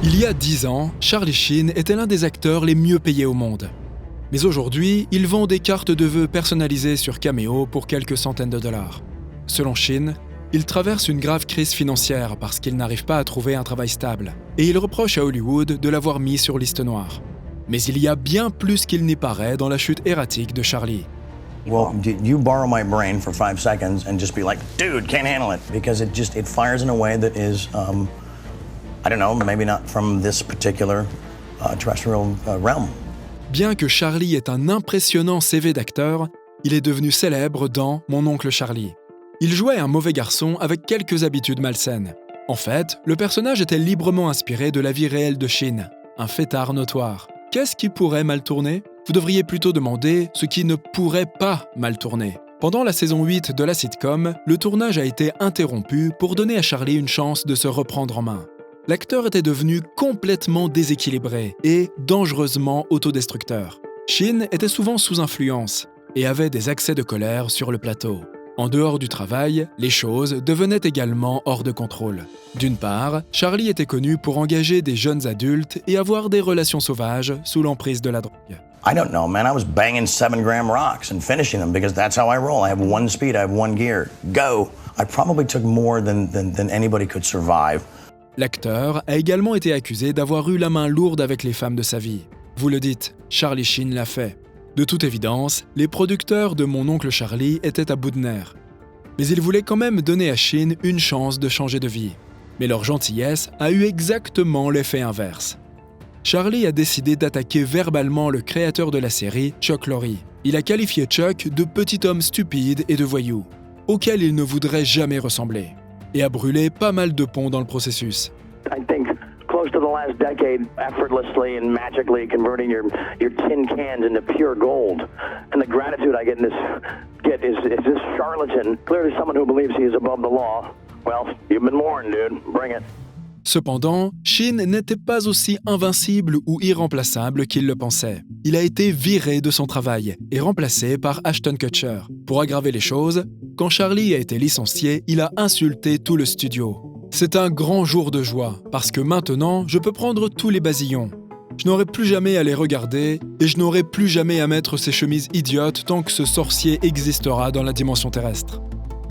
Il y a 10 ans, Charlie Sheen était l'un des acteurs les mieux payés au monde. Mais aujourd'hui, il vend des cartes de vœux personnalisées sur Cameo pour quelques centaines de dollars. Selon Sheen, il traverse une grave crise financière parce qu'il n'arrive pas à trouver un travail stable, et il reproche à Hollywood de l'avoir mis sur liste noire. Mais il y a bien plus qu'il n'y paraît dans la chute erratique de Charlie. Well, you borrow my brain for 5 seconds and just be like, dude, can't handle it, because it fires in a way that is, I don't know, maybe not from this particular terrestrial realm. Bien que Charlie ait un impressionnant CV d'acteur, il est devenu célèbre dans Mon oncle Charlie. Il jouait un mauvais garçon avec quelques habitudes malsaines. En fait, le personnage était librement inspiré de la vie réelle de Sheen, un fêtard notoire. Qu'est-ce qui pourrait mal tourner ? Vous devriez plutôt demander ce qui ne pourrait pas mal tourner. Pendant la saison 8 de la sitcom, le tournage a été interrompu pour donner à Charlie une chance de se reprendre en main. L'acteur était devenu complètement déséquilibré et dangereusement autodestructeur. Sheen était souvent sous influence et avait des accès de colère sur le plateau. En dehors du travail, les choses devenaient également hors de contrôle. D'une part, Charlie était connu pour engager des jeunes adultes et avoir des relations sauvages sous l'emprise de la drogue. I don't know, man. I was banging 7-gram rocks and finishing them because that's how I roll. I have one speed, I have one gear. Go! I probably took more than anybody could survive. L'acteur a également été accusé d'avoir eu la main lourde avec les femmes de sa vie. Vous le dites, Charlie Sheen l'a fait. De toute évidence, les producteurs de Mon oncle Charlie étaient à bout de nerfs. Mais ils voulaient quand même donner à Sheen une chance de changer de vie. Mais leur gentillesse a eu exactement l'effet inverse. Charlie a décidé d'attaquer verbalement le créateur de la série, Chuck Lorre. Il a qualifié Chuck de petit homme stupide et de voyou, auquel il ne voudrait jamais ressembler, et a brûlé pas mal de ponts dans le processus. I think close to the last decade, effortlessly and magically converting your tin cans into pure gold. And the gratitude I get is this charlatan, clearly someone who believes he is above the law. Well, you've been warned, dude. Bring it. Cependant, Sheen n'était pas aussi invincible ou irremplaçable qu'il le pensait. Il a été viré de son travail et remplacé par Ashton Kutcher. Pour aggraver les choses, quand Charlie a été licencié, il a insulté tout le studio. C'est un grand jour de joie, parce que maintenant, je peux prendre tous les basillons. Je n'aurai plus jamais à les regarder et je n'aurai plus jamais à mettre ces chemises idiotes tant que ce sorcier existera dans la dimension terrestre.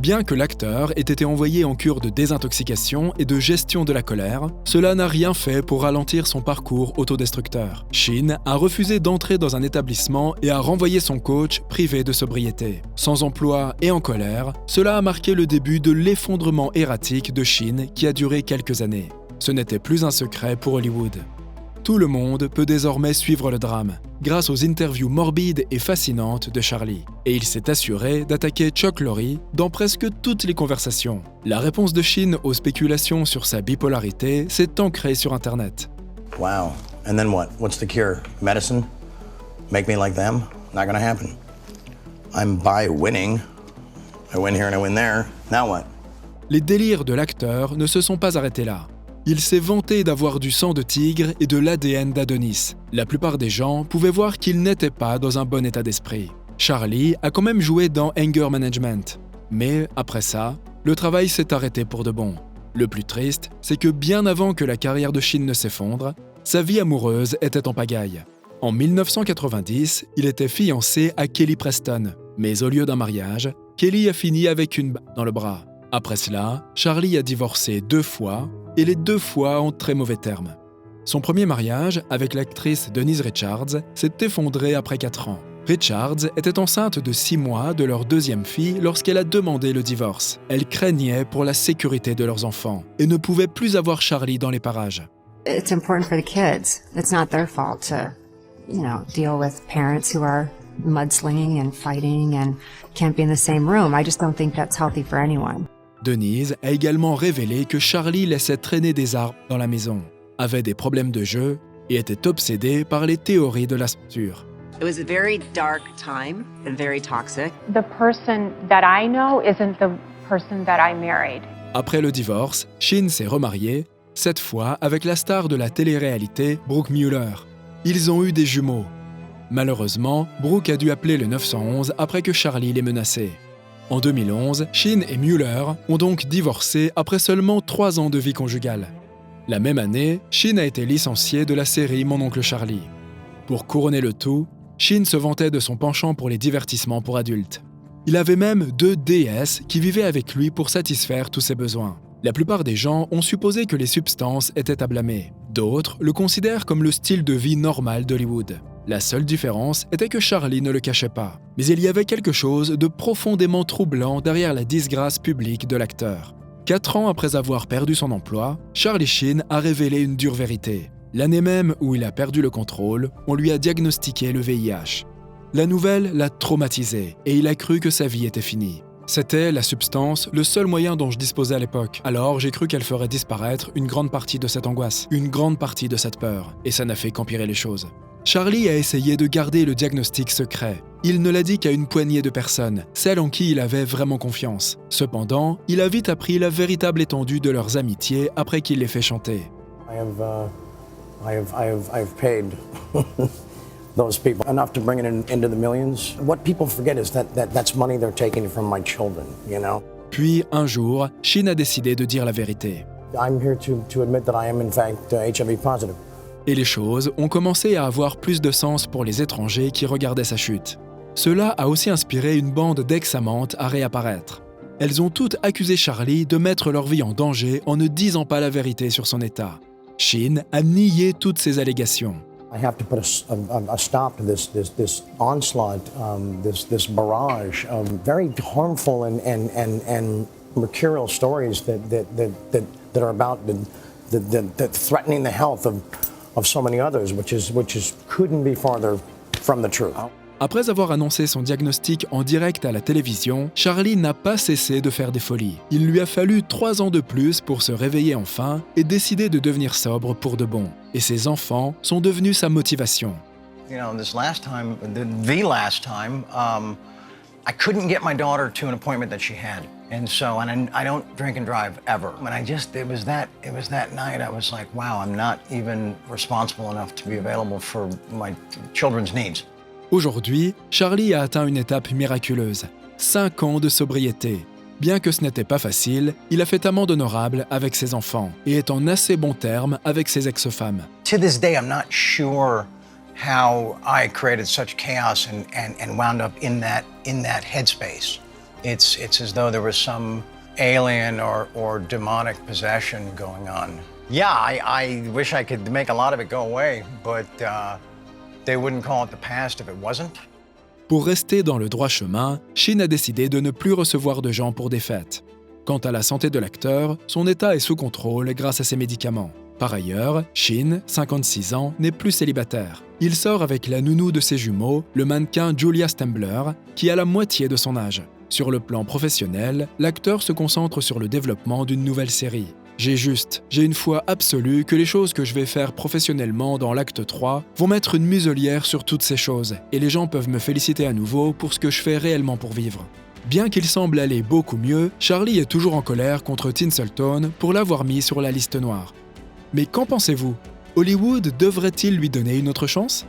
Bien que l'acteur ait été envoyé en cure de désintoxication et de gestion de la colère, cela n'a rien fait pour ralentir son parcours autodestructeur. Sheen a refusé d'entrer dans un établissement et a renvoyé son coach privé de sobriété. Sans emploi et en colère, cela a marqué le début de l'effondrement erratique de Sheen qui a duré quelques années. Ce n'était plus un secret pour Hollywood. Tout le monde peut désormais suivre le drame, grâce aux interviews morbides et fascinantes de Charlie. Et il s'est assuré d'attaquer Chuck Lorre dans presque toutes les conversations. La réponse de Sheen aux spéculations sur sa bipolarité s'est ancrée sur Internet. Wow. And then what? What's the cure? Medicine? Make me like them? Not gonna happen. I'm by winning. I win here and I win there. Now what? Les délires de l'acteur ne se sont pas arrêtés là. Il s'est vanté d'avoir du sang de tigre et de l'ADN d'Adonis. La plupart des gens pouvaient voir qu'il n'était pas dans un bon état d'esprit. Charlie a quand même joué dans Anger Management. Mais après ça, le travail s'est arrêté pour de bon. Le plus triste, c'est que bien avant que la carrière de Sheen ne s'effondre, sa vie amoureuse était en pagaille. En 1990, il était fiancé à Kelly Preston. Mais au lieu d'un mariage, Kelly a fini avec une balle dans le bras. Après cela, Charlie a divorcé 2 fois, et les 2 fois en très mauvais termes. Son premier mariage, avec l'actrice Denise Richards, s'est effondré après 4 ans. Richards était enceinte de 6 mois de leur 2e fille lorsqu'elle a demandé le divorce. Elle craignait pour la sécurité de leurs enfants et ne pouvait plus avoir Charlie dans les parages. It's important for the kids. It's not their fault to, deal with parents who are mudslinging and fighting and can't be in the same room. I just don't think that's healthy for anyone. Denise a également révélé que Charlie laissait traîner des armes dans la maison, avait des problèmes de jeu et était obsédé par les théories de la censure. It was a very dark time and very toxic. The person that I know isn't the person that I married. Après le divorce, Sheen s'est remarié, cette fois avec la star de la télé-réalité Brooke Muller. Ils ont eu des jumeaux. Malheureusement, Brooke a dû appeler le 911 après que Charlie l'ait menacé. En 2011, Sheen et Muller ont donc divorcé après seulement 3 ans de vie conjugale. La même année, Sheen a été licencié de la série Mon oncle Charlie. Pour couronner le tout, Sheen se vantait de son penchant pour les divertissements pour adultes. Il avait même 2 déesses qui vivaient avec lui pour satisfaire tous ses besoins. La plupart des gens ont supposé que les substances étaient à blâmer. D'autres le considèrent comme le style de vie normal d'Hollywood. La seule différence était que Charlie ne le cachait pas. Mais il y avait quelque chose de profondément troublant derrière la disgrâce publique de l'acteur. 4 ans après avoir perdu son emploi, Charlie Sheen a révélé une dure vérité. L'année même où il a perdu le contrôle, on lui a diagnostiqué le VIH. La nouvelle l'a traumatisé et il a cru que sa vie était finie. C'était, la substance, le seul moyen dont je disposais à l'époque. Alors j'ai cru qu'elle ferait disparaître une grande partie de cette angoisse, une grande partie de cette peur, et ça n'a fait qu'empirer les choses. Charlie a essayé de garder le diagnostic secret. Il ne l'a dit qu'à une poignée de personnes, celles en qui il avait vraiment confiance. Cependant, il a vite appris la véritable étendue de leurs amitiés après qu'il les fait chanter. I've paid those people enough to bring it into the millions. What people forget is that's money they're taking from my children, you know? Puis, un jour, Sheen a décidé de dire la vérité. I'm here to admit that I am in fact HIV positive. Et les choses ont commencé à avoir plus de sens pour les étrangers qui regardaient sa chute. Cela a aussi inspiré une bande d'ex-amantes à réapparaître. Elles ont toutes accusé Charlie de mettre leur vie en danger en ne disant pas la vérité sur son état. Sheen a nié toutes ces allégations. I have to put a stop to this onslaught, this barrage of very harmful and mercurial stories that are about that threatening the health of so many others, which couldn't be farther from the truth. Après avoir annoncé son diagnostic en direct à la télévision, Charlie n'a pas cessé de faire des folies. Il lui a fallu 3 ans de plus pour se réveiller enfin et décider de devenir sobre pour de bon. Et ses enfants sont devenus sa motivation. You know, the last time, I couldn't get my daughter to an appointment that she had, and I don't drink and drive ever. And it was that night I was like, wow, I'm not even responsible enough to be available for my children's needs. Aujourd'hui, Charlie a atteint une étape miraculeuse. 5 ans de sobriété. Bien que ce n'était pas facile, il a fait amende honorable avec ses enfants et est en assez bons termes avec ses ex-femmes. To this day, I'm not sure how I created such chaos and wound up in that headspace. It's as though there was some alien or demonic possession going on. Yeah, I wish I could make a lot of it go away, but they wouldn't call it the past if it wasn't. Pour rester dans le droit chemin, Sheen a décidé de ne plus recevoir de gens pour des fêtes. Quant à la santé de l'acteur, son état est sous contrôle grâce à ses médicaments. Par ailleurs, Sheen, 56 ans, n'est plus célibataire. Il sort avec la nounou de ses jumeaux, le mannequin Julia Stembler, qui a la moitié de son âge. Sur le plan professionnel, l'acteur se concentre sur le développement d'une nouvelle série. J'ai une foi absolue que les choses que je vais faire professionnellement dans l'acte 3 vont mettre une muselière sur toutes ces choses, et les gens peuvent me féliciter à nouveau pour ce que je fais réellement pour vivre. Bien qu'il semble aller beaucoup mieux, Charlie est toujours en colère contre Tinseltown pour l'avoir mis sur la liste noire. Mais qu'en pensez-vous ? Hollywood devrait-il lui donner une autre chance ?